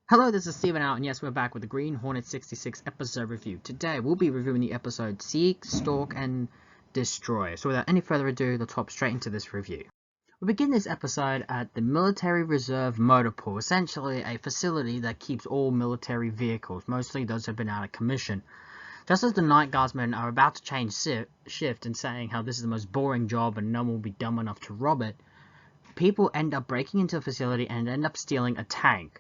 Hello, this is Steven out, and yes, we're back with the Green Hornet 66 episode review. Today, we'll be reviewing the episode Seek, Stalk, and Destroy. So without any further ado, let's hop straight into this review. We begin this episode at the Military Reserve Motor Pool, essentially a facility that keeps all military vehicles, mostly those that have been out of commission. Just as the night guardsmen are about to change shift and saying how this is the most boring job and no one will be dumb enough to rob it, people end up breaking into the facility and end up stealing a tank.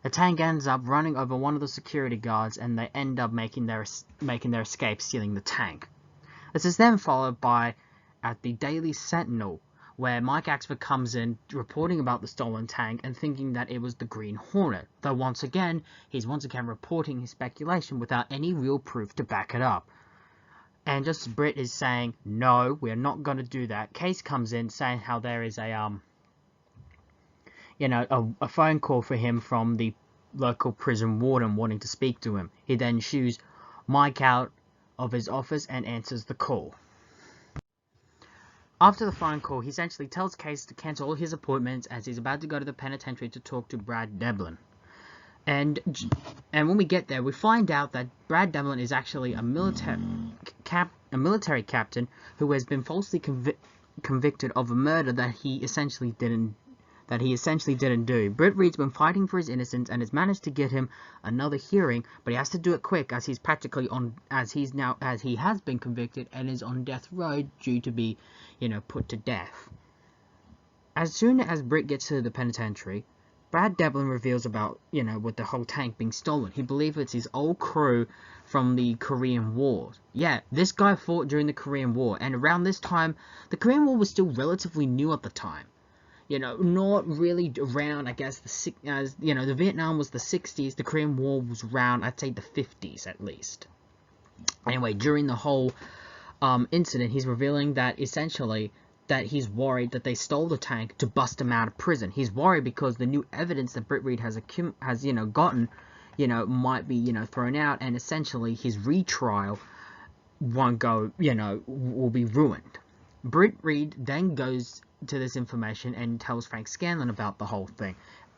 The tank ends up running over one of the security guards, and they end up making their escape, stealing the tank. This is then followed by at the Daily Sentinel, where Mike Axford comes in reporting about the stolen tank and thinking that it was the Green Hornet, though he's once again reporting his speculation without any real proof to back it up. And just as Britt is saying, no, we're not going to do that, Case comes in saying how there is a phone call for him from the local prison warden wanting to speak to him. He then shoos Mike out of his office and answers the call. After the phone call, he essentially tells Case to cancel all his appointments as he's about to go to the penitentiary to talk to Brad Devlin. And when we get there, we find out that Brad Devlin is actually a military captain who has been falsely convicted of a murder that he essentially didn't do. Britt Reed's been fighting for his innocence and has managed to get him another hearing, but he has to do it quick as he has been convicted and is on death row due to be, put to death. As soon as Britt gets to the penitentiary, Brad Devlin reveals about, with the whole tank being stolen. He believes it's his old crew from the Korean War. Yeah, this guy fought during the Korean War, and around this time, the Korean War was still relatively new at the time. Not really around, I guess, the Vietnam was the 60s, the Korean War was around, I'd say, the 50s at least. Anyway, during the whole incident, he's revealing that, essentially, that he's worried that they stole the tank to bust him out of prison. He's worried because the new evidence that Britt Reed has gotten, might be, thrown out, and essentially his retrial won't go, will be ruined. Britt Reed then goes to this information and tells Frank Scanlon about the whole thing.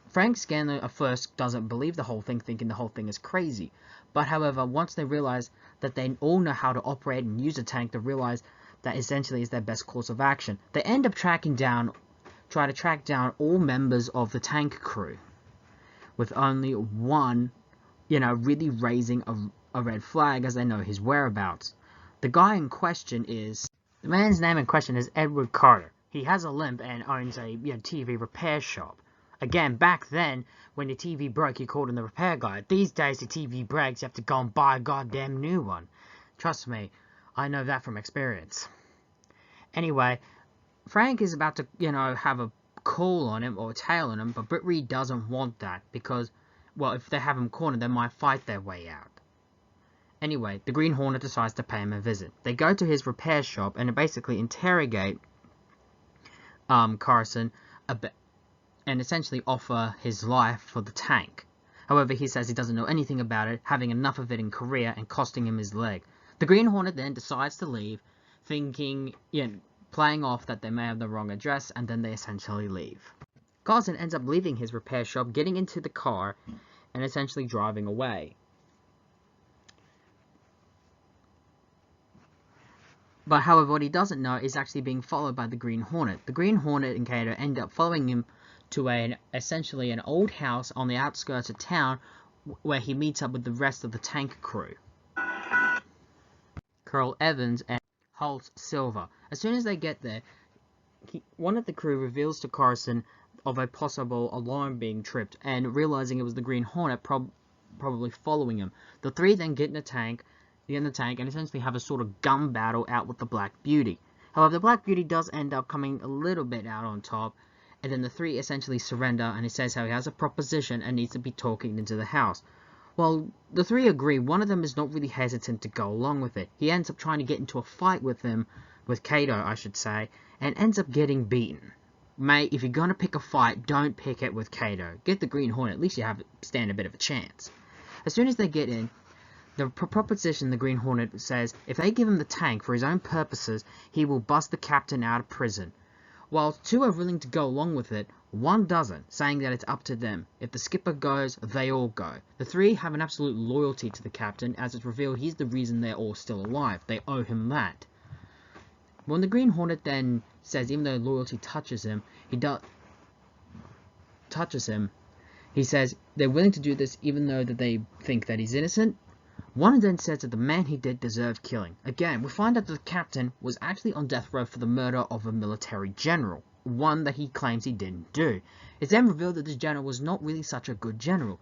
Frank Scanlon at first doesn't believe the whole thing, thinking the whole thing is crazy. But however, once they realize that they all know how to operate and use a tank, they realize that essentially is their best course of action. They end up try to track down all members of the tank crew, with only one, really raising a red flag as they know his whereabouts. The man's name in question is Edward Carter. He has a limp and owns a TV repair shop. Again, back then, when the TV broke, you called in the repair guy. These days, the TV breaks, you have to go and buy a goddamn new one. Trust me, I know that from experience. Anyway, Frank is about to, have a call on him or a tail on him, but Britt Reed doesn't want that because, well, if they have him cornered, they might fight their way out. Anyway, the Green Hornet decides to pay him a visit. They go to his repair shop and basically interrogate Carson and essentially offer his life for the tank. However, he says he doesn't know anything about it, having enough of it in Korea and costing him his leg. The Green Hornet then decides to leave, thinking, playing off that they may have the wrong address, and then they essentially leave. Carson ends up leaving his repair shop, getting into the car, and essentially driving away. But however, what he doesn't know is actually being followed by the Green Hornet. The Green Hornet and Kato end up following him to essentially an old house on the outskirts of town where he meets up with the rest of the tank crew. Carl Evans and Holt Silver. As soon as they get there, one of the crew reveals to Carson of a possible alarm being tripped, and realizing it was the Green Hornet probably following him. The three then get in the tank and essentially have a sort of gun battle out with the Black Beauty. However, the Black Beauty does end up coming a little bit out on top, and then the three essentially surrender, and he says how he has a proposition and needs to be talking into the house. Well, the three agree. One of them is not really hesitant to go along with it. He ends up trying to get into a fight with Kato, I should say, and ends up getting beaten. Mate, if you're gonna pick a fight, don't pick it with Kato. Get the Green Hornet, at least you stand a bit of a chance. As soon as they get in, the proposition the Green Hornet says, if they give him the tank for his own purposes, he will bust the captain out of prison. While two are willing to go along with it, One doesn't, saying that it's up to them. If the skipper goes, they all go. The three have an absolute loyalty to the captain, as it's revealed he's the reason they're all still alive. They owe him that. When the Green Hornet then says even though loyalty touches him, he says they're willing to do this even though that they think that he's innocent. One then says that the man he did deserved killing. Again, we find out that the captain was actually on death row for the murder of a military general, one that he claims he didn't do. It's then revealed that this general was not really such a good general,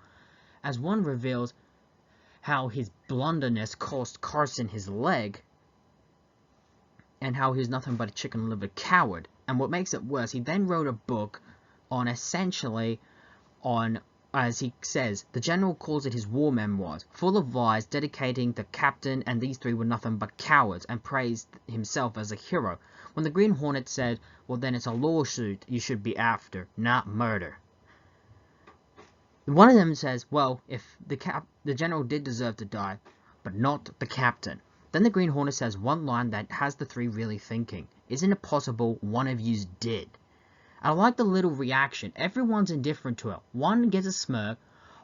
as one reveals how his blunderness cost Carson his leg, and how he was nothing but a chicken-livered coward. And what makes it worse, he then wrote a book on as he says, the general calls it his war memoirs, full of lies, dedicating the captain and these three were nothing but cowards, and praised himself as a hero. When the Green Hornet said, well then it's a lawsuit you should be after, not murder. One of them says, well, if the general did deserve to die, but not the captain. Then the Green Hornet says one line that has the three really thinking. Isn't it possible one of yous did? I like the little reaction. Everyone's indifferent to it. One gets a smirk,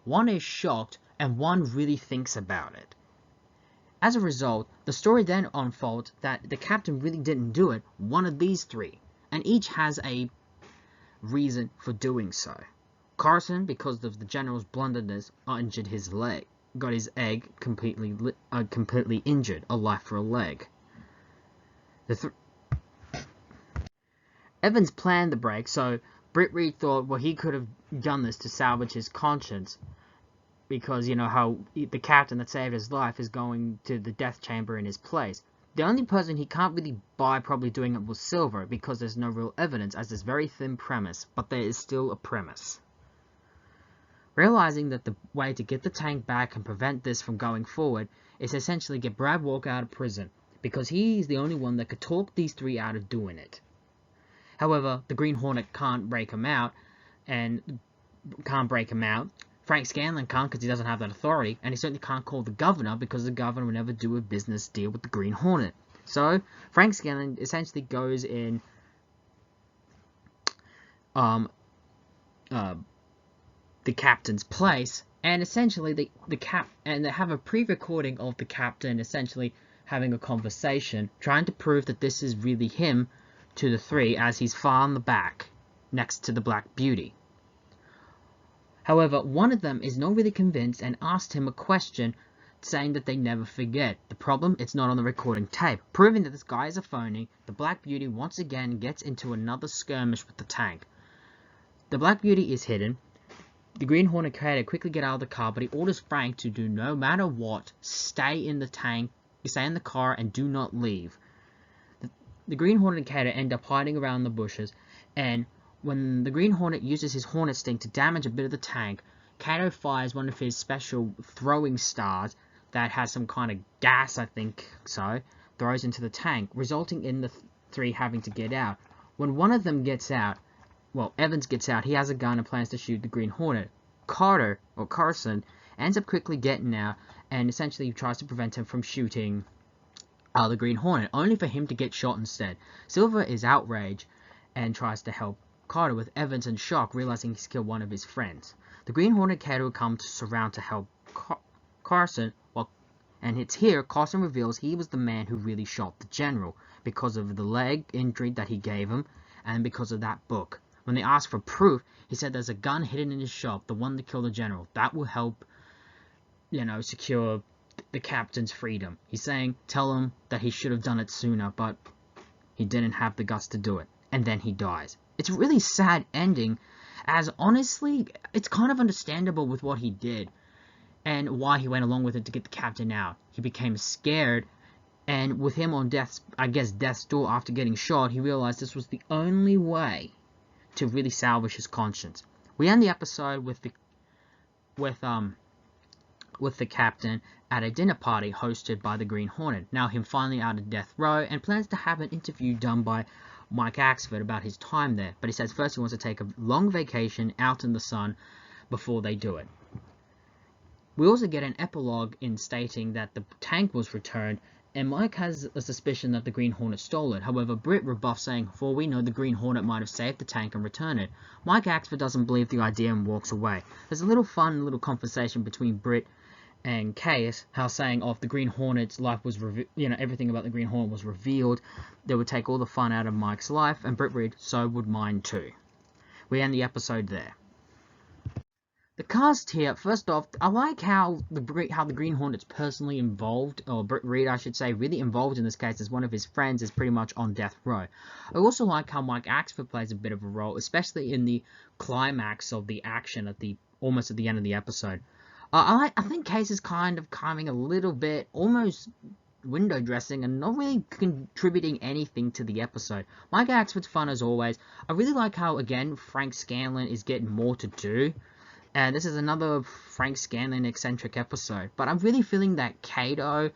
one is shocked, and one really thinks about it. As a result, the story then unfolds that the captain really didn't do it, one of these three, and each has a reason for doing so. Carson, because of the general's blunderness, injured his leg, got his egg completely injured, a life for a leg. Evans planned the break, so Britt Reed thought, well, he could have done this to salvage his conscience, because, you know, how the captain that saved his life is going to the death chamber in his place. The only person he can't really buy probably doing it was Silver, because there's no real evidence, as this very thin premise, but there is still a premise. Realizing that the way to get the tank back and prevent this from going forward is essentially get Brad Walker out of prison, because he's the only one that could talk these three out of doing it. However, the Green Hornet can't break him out. Frank Scanlon can't because he doesn't have that authority, and he certainly can't call the governor because the governor would never do a business deal with the Green Hornet. So, Frank Scanlon essentially goes in the captain's place, and essentially they have a pre-recording of the captain essentially having a conversation, trying to prove that this is really him to the three, as he's far on the back, next to the Black Beauty. However, one of them is not really convinced and asked him a question, saying that they never forget. The problem, it's not on the recording tape, proving that this guy is a phony. The Black Beauty once again gets into another skirmish with the tank. The Black Beauty is hidden. The Green Hornet Cater quickly get out of the car, but he orders Frank to do no matter what, stay in the tank, stay in the car, and do not leave. The Green Hornet and Cater end up hiding around the bushes, and when the Green Hornet uses his Hornet Sting to damage a bit of the tank, Cater fires one of his special throwing stars that has some kind of gas, I think so, throws into the tank, resulting in the three having to get out. When one of them gets out, well, Evans gets out, he has a gun and plans to shoot the Green Hornet. Carson, ends up quickly getting out, and essentially tries to prevent him from shooting the Green Hornet, only for him to get shot instead. Silver is outraged and tries to help Carter, with Evans in shock, realizing he's killed one of his friends. The Green Hornet Cater come to surround to help Carson, and it's here Carson reveals he was the man who really shot the general, because of the leg injury that he gave him, and because of that book. When they asked for proof, he said there's a gun hidden in his shop, the one that killed the general. That will help, secure the captain's freedom. He's saying, tell him that he should have done it sooner, but he didn't have the guts to do it. And then he dies. It's a really sad ending, as honestly, it's kind of understandable with what he did, and why he went along with it to get the captain out. He became scared, and with him on death's door after getting shot, he realized this was the only way to really salvage his conscience. We end the episode with the captain at a dinner party hosted by the Green Hornet, now him finally out of death row, and plans to have an interview done by Mike Axford about his time there, but he says first he wants to take a long vacation out in the sun before they do it. We also get an epilogue in stating that the tank was returned, and Mike has a suspicion that the Green Hornet stole it. However, Britt rebuffs, saying, "For all we know, the Green Hornet might have saved the tank and returned it." Mike acts but doesn't believe the idea and walks away. There's a little fun little conversation between Britt and Case, how saying, "Oh, if the Green Hornet's life was everything about the Green Hornet was revealed, they would take all the fun out of Mike's life," and Britt read, "So would mine too." We end the episode there. The cast here, first off, I like how the Green Hornet's personally involved, or Britt Reed, I should say, really involved in this case, as one of his friends is pretty much on death row. I also like how Mike Axford plays a bit of a role, especially in the climax of the action almost at the end of the episode. I think Case is kind of coming a little bit, almost window dressing, and not really contributing anything to the episode. Mike Axford's fun as always. I really like how, again, Frank Scanlon is getting more to do. And this is another Frank Scanlon eccentric episode. But I'm really feeling that Kato,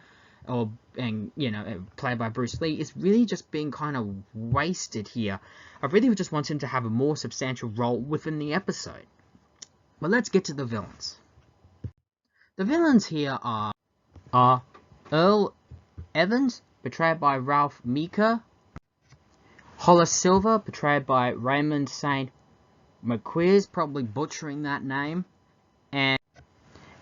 played by Bruce Lee, is really just being kind of wasted here. I really just want him to have a more substantial role within the episode. But let's get to the villains. The villains here are Earl Evans, portrayed by Ralph Meeker, Hollis Silver, portrayed by Raymond St. McQueers, probably butchering that name, and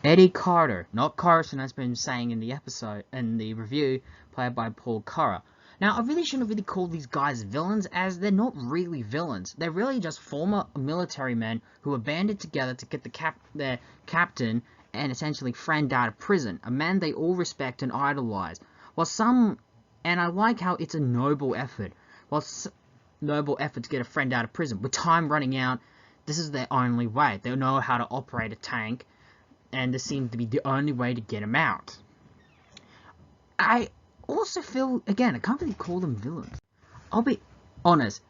Eddie Carter, not Carson as been saying in the review, played by Paul Curra. Now, I really shouldn't really call these guys villains, as they're not really villains. They're really just former military men who are banded together to get their captain and essentially friend out of prison, a man they all respect and idolize. And I like how it's a noble effort. Noble effort to get a friend out of prison. With time running out, this is their only way. They know how to operate a tank, and this seems to be the only way to get him out. I also feel, again, I can't really call them villains. I'll be honest,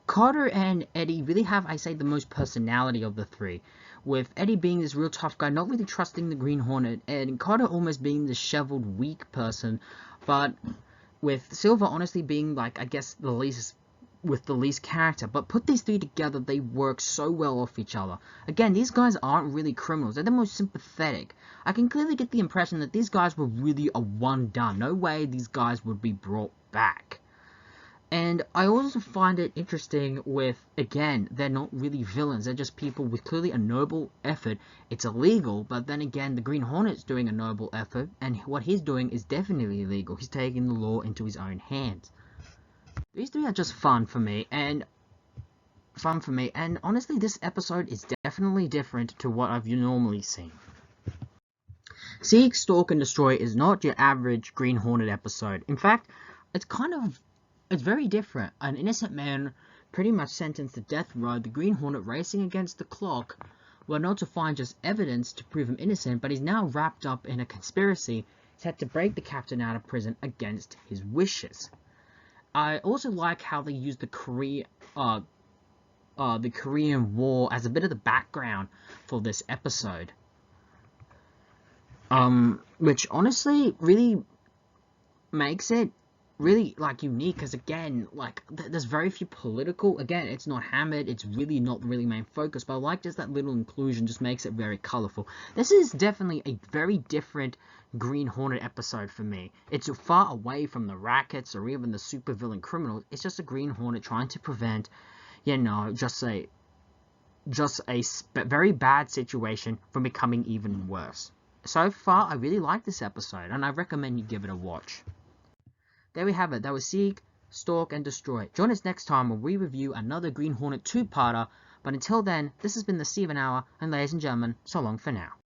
Carter and Eddie really have, I say, the most personality of the three, with Eddie being this real tough guy, not really trusting the Green Hornet, and Carter almost being the disheveled, weak person, but with Silver honestly being, like, I guess, the least character. But put these three together, they work so well off each other. Again, these guys aren't really criminals. They're the most sympathetic. I can clearly get the impression that these guys were really a one-done. No way these guys would be brought back. And I also find it interesting with, again, they're not really villains. They're just people with clearly a noble effort. It's illegal, but then again, the Green Hornet's doing a noble effort, and what he's doing is definitely illegal. He's taking the law into his own hands. These three are just fun for me, and honestly, this episode is definitely different to what I've normally seen. Seek, Stalk, and Destroy is not your average Green Hornet episode. In fact, it's very different. An innocent man pretty much sentenced to death row, the Green Hornet racing against the clock, well, not to find just evidence to prove him innocent, but he's now wrapped up in a conspiracy set to break the captain out of prison against his wishes. I also like how they use the Korean War as a bit of the background for this episode. Which honestly really makes it really, like, unique, because again, like, there's very few political, again, it's not hammered, it's really not really main focus, but I like just that little inclusion, just makes it very colorful. This is definitely a very different Green Hornet episode for me. It's far away from the rackets or even the supervillain criminals. It's just a Green Hornet trying to prevent, just a very bad situation from becoming even worse. So far, I really like this episode, and I recommend you give it a watch. There we have it. That was Seek, Stalk, and Destroy. Join us next time when we review another Green Hornet two-parter. But until then, this has been the Steven Hour, and ladies and gentlemen, so long for now.